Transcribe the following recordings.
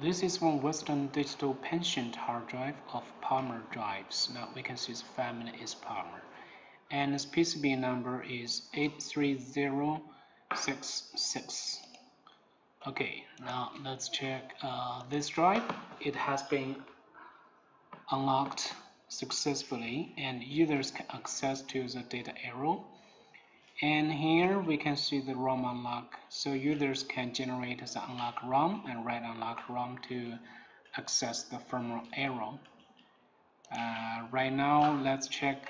this is one Western Digital Pension hard drive of Palmer drives. Now we can see the family is Palmer. And its PCB number is 83066. Okay, now let's check this drive. It has been unlocked successfully and users can access to the data arrow. And here we can see the ROM unlock, so users can generate the unlock ROM and write unlock ROM to access the firmware arrow. Right now, let's check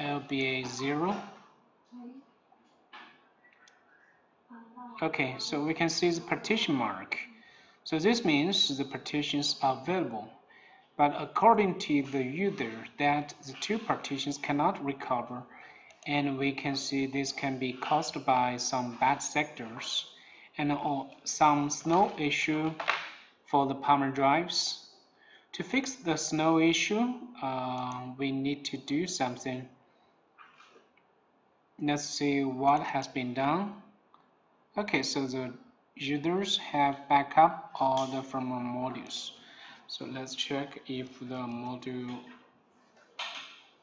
LBA 0. Okay, so we can see the partition mark. So this means the partitions are available. But according to the user, that the two partitions cannot recover, and we can see this can be caused by some bad sectors and some snow issue for the Palmer drives. To fix the snow issue, we need to do something. Let's see what has been done. Okay, so the users have backup all the firmware modules. So let's check if the module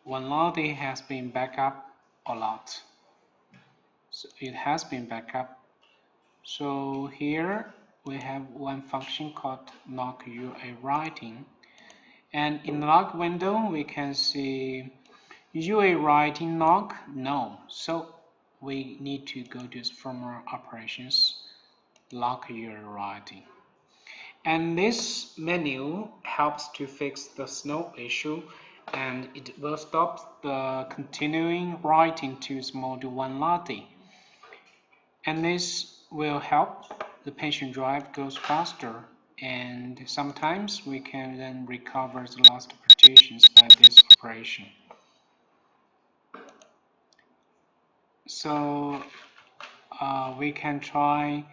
1 has been backed up or not. So it has been backed up. So here we have one function called log UA writing. And in the log window, we can see UA writing log no. So we need to go to firmware operations, log UA writing. And this menu helps to fix the snow issue, and it will stop the continuing writing to module 1 lottie. And this will help the pension drive goes faster, and sometimes we can then recover the lost partitions by this operation. So we can try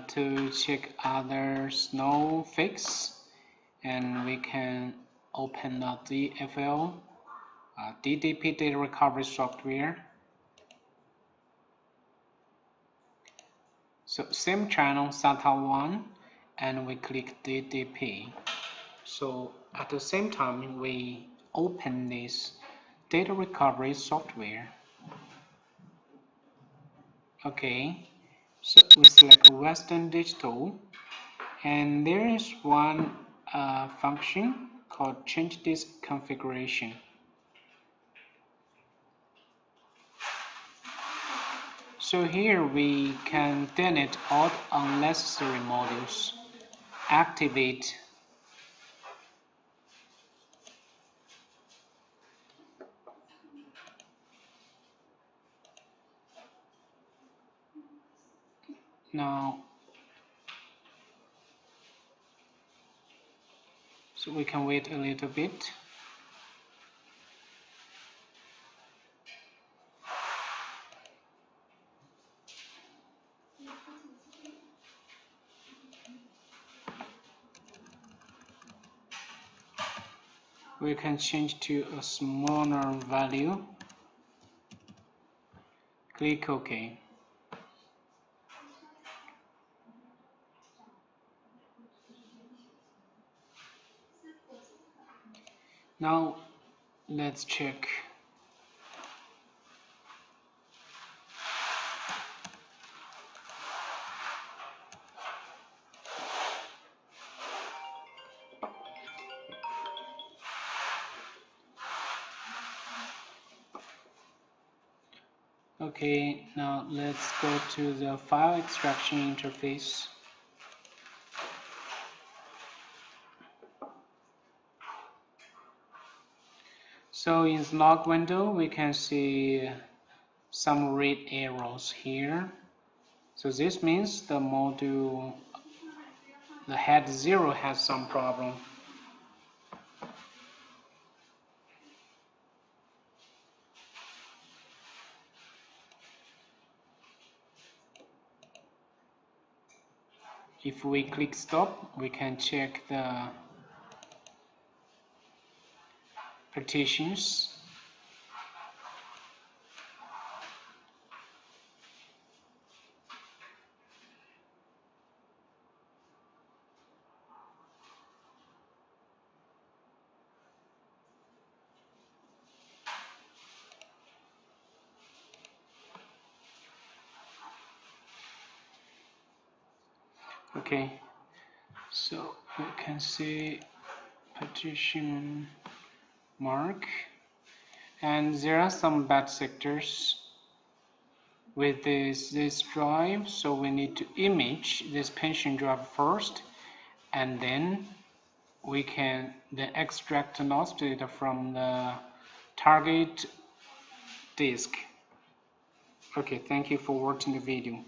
to check other snow fix, and we can open the DFL DDP data recovery software. So same channel SATA 1, and we click DDP. So at the same time we open this data recovery software. Okay, so we select Western Digital, and there is one function called change disk configuration. So here we can delete all unnecessary modules, activate now. So we can wait a little bit. We can change to a smaller value. Click OK. Now let's check. Okay, now let's go to the file extraction interface. So in the log window, we can see some red arrows here. So this means the module, the head 0 has some problem. If we click stop, we can check the partitions. Okay, so we can see partition mark, and there are some bad sectors with this drive, so we need to image this partition drive first, and then we can then extract the NOS data from the target disk. Okay, thank you for watching the video.